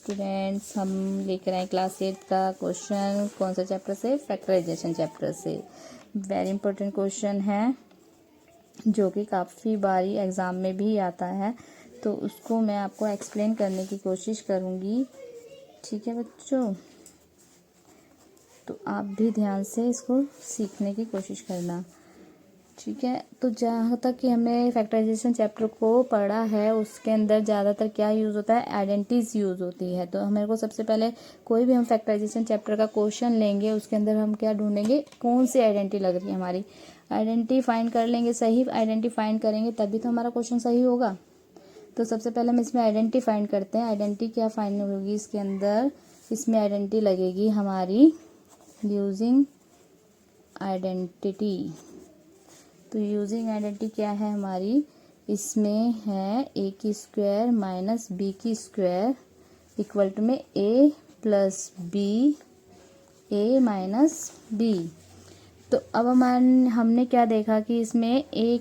Students, हम लेकर आए क्लास 8 का क्वेश्चन। कौन सा चैप्टर से? फैक्टराइजेशन चैप्टर से। वेरी इंपॉर्टेंट क्वेश्चन है जो कि काफ़ी बारी एग्ज़ाम में भी आता है, तो उसको मैं आपको एक्सप्लेन करने की कोशिश करूँगी। ठीक है बच्चों, तो आप भी ध्यान से इसको सीखने की कोशिश करना। ठीक है, तो जहाँ तक कि हमने फैक्टराइजेशन चैप्टर को पढ़ा है उसके अंदर ज़्यादातर क्या यूज़ होता है? आइडेंटिटीज यूज़ होती है। तो हमारे को सबसे पहले कोई भी हम फैक्टराइजेशन चैप्टर का क्वेश्चन लेंगे, उसके अंदर हम क्या ढूंढेंगे? कौन सी आइडेंटिटी लग रही है हमारी। आइडेंटिटी फाइंड कर लेंगे, सही आइडेंटिटी फाइंड करेंगे तभी तो हमारा क्वेश्चन सही होगा। तो सबसे पहले हम इसमें आइडेंटिटी फाइंड करते हैं। आइडेंटिटी क्या फाइंड होगी इसके अंदर? इसमें आइडेंटिटी लगेगी हमारी यूजिंग आइडेंटिटी। तो यूजिंग आइडेंटिटी क्या है हमारी? इसमें है ए की स्क्वायर माइनस बी की स्क्वायर इक्वल टू में A plus B, A minus B. तो अब हमने क्या देखा कि इसमें ए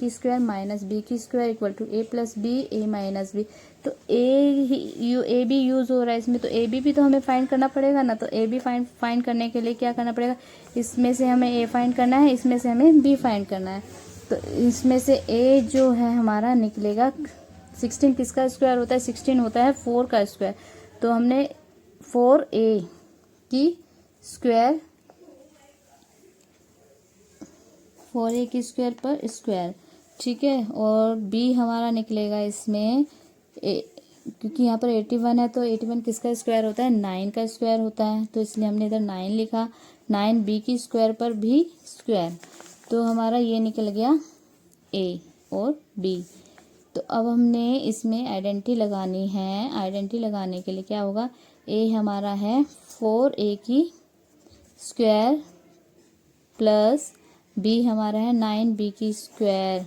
की स्क्वायर माइनस बी की square equal to A plus B, A minus B. तो ए बी यूज़ हो रहा है इसमें, तो ए बी भी तो हमें फाइंड करना पड़ेगा ना। तो ए बी फाइंड करने के लिए क्या करना पड़ेगा? इसमें से हमें ए फाइंड करना है, इसमें से हमें बी फाइंड करना है। तो इसमें से ए जो है हमारा निकलेगा 16 किसका स्क्वायर होता है? 16 होता है 4 का स्क्वायर। तो हमने 4a की स्क्वायर, 4a की स्क्वायर पर स्क्वायर, ठीक है। और b हमारा निकलेगा इसमें क्योंकि यहाँ पर 81 है तो 81 किसका स्क्वायर होता है? 9 का स्क्वायर होता है, तो इसलिए हमने इधर 9 लिखा। 9b की स्क्वायर पर भी स्क्वायर, तो हमारा ये निकल गया a और b। तो अब हमने इसमें आइडेंटिटी लगानी है। आइडेंटिटी लगाने के लिए क्या होगा? a हमारा है 4a की स्क्वायर प्लस b हमारा है 9b की स्क्वायर,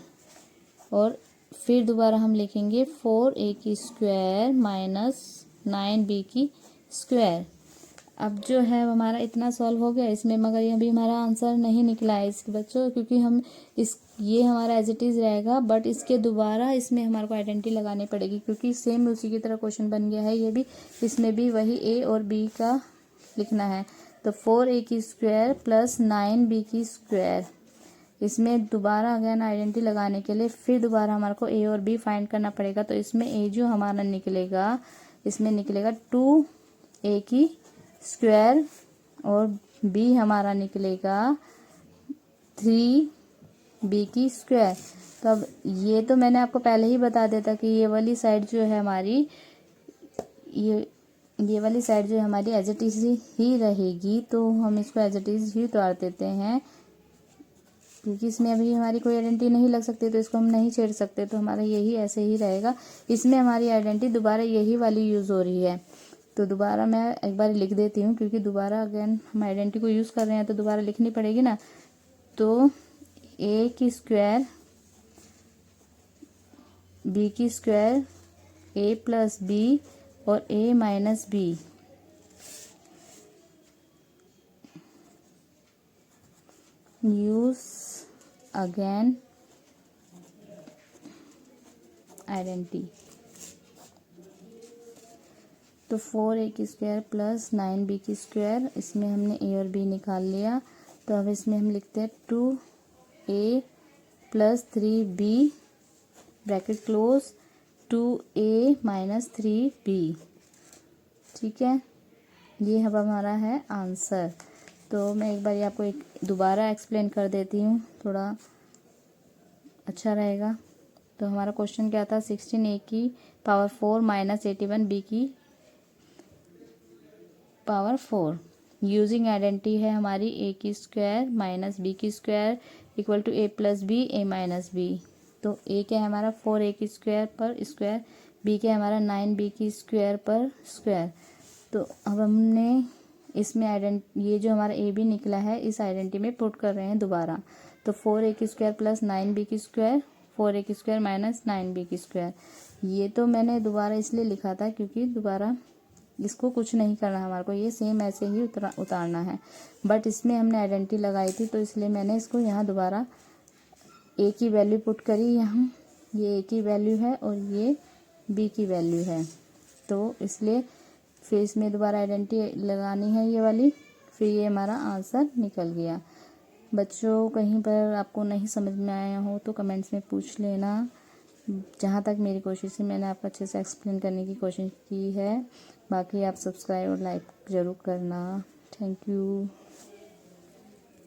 और फिर दोबारा हम लिखेंगे 4a की स्क्वायर माइनस 9b की स्क्वायर। अब जो है हमारा इतना सॉल्व हो गया इसमें, मगर अभी हमारा आंसर नहीं निकला है इसके बच्चों, क्योंकि हम ये हमारा एज इट इज़ रहेगा, बट इसके दोबारा इसमें हमारे को आइडेंटिटी लगानी पड़ेगी, क्योंकि सेम उसी की तरह क्वेश्चन बन गया है ये भी। इसमें भी वही ए और बी का लिखना है। तो 4a की स्क्वायर प्लस 9b की स्क्वायर, इसमें दोबारा अगेन आइडेंटिटी लगाने के लिए फिर दोबारा हमारे को ए और बी फाइंड करना पड़ेगा। तो इसमें ए जो हमारा निकलेगा, इसमें निकलेगा 2a की स्क्वायर और बी हमारा निकलेगा 3b की स्क्वायर। तो अब ये तो मैंने आपको पहले ही बता दिया था कि ये वाली साइड जो है हमारी, ये वाली साइड जो है हमारी एज इट इज ही रहेगी, तो हम इसको एज इट इज ही उतार देते हैं, क्योंकि इसमें अभी हमारी कोई आइडेंटिटी नहीं लग सकती, तो इसको हम नहीं छेड़ सकते, तो हमारा यही ऐसे ही रहेगा। इसमें हमारी आइडेंटिटी दोबारा यही वाली यूज़ हो रही है। तो दोबारा मैं एक बार लिख देती हूँ, क्योंकि दोबारा अगेन हम आइडेंटिटी को यूज़ कर रहे हैं तो दोबारा लिखनी पड़ेगी ना। तो ए की स्क्वायर, बी की स्क्वायर, ए प्लस बी और A minus B, use again identity. तो 4a की स्क्वायर प्लस 9b की स्क्वायर, इसमें हमने a और b निकाल लिया। तो अब इसमें हम लिखते हैं 2a plus 3b bracket close 2a minus 3b, ठीक है। ये अब हमारा है आंसर। तो मैं एक बार आपको एक दोबारा एक्सप्लेन कर देती हूँ, थोड़ा अच्छा रहेगा। तो हमारा क्वेश्चन क्या था? 16a की पावर 4 माइनस 81b की पावर 4। यूजिंग आइडेंटिटी है हमारी a की स्क्वायर माइनस b की square equal to a plus B, A minus B. तो a क्या है हमारा? 4a की स्क्वायर पर स्क्वायर, b क्या है हमारा? 9b की स्क्वायर पर स्क्वायर। तो अब हमने इसमें ये जो हमारा a b निकला है इस आइडेंटिटी में पुट कर रहे हैं दोबारा। तो 4a की स्क्वायर प्लस 9b की स्क्वायर, 4a की स्क्वायर माइनस 9b की स्क्वायर। ये तो मैंने दोबारा इसलिए लिखा था क्योंकि दोबारा इसको कुछ नहीं करना है हमारे को, ये सेम ऐसे ही उतारना है, बट इसमें हमने आइडेंटिटी लगाई थी तो इसलिए मैंने इसको यहाँ दोबारा ए की वैल्यू पुट करी। यहाँ ये ए की वैल्यू है और ये बी की वैल्यू है, तो इसलिए फिर इसमें दोबारा आइडेंटिटी लगानी है ये वाली, फिर ये हमारा आंसर निकल गया। बच्चों कहीं पर आपको नहीं समझ में आया हो तो कमेंट्स में पूछ लेना। जहाँ तक मेरी कोशिश है मैंने आपको अच्छे से एक्सप्लेन करने की कोशिश की है। बाकी आप सब्सक्राइब और लाइक ज़रूर करना। Thank you.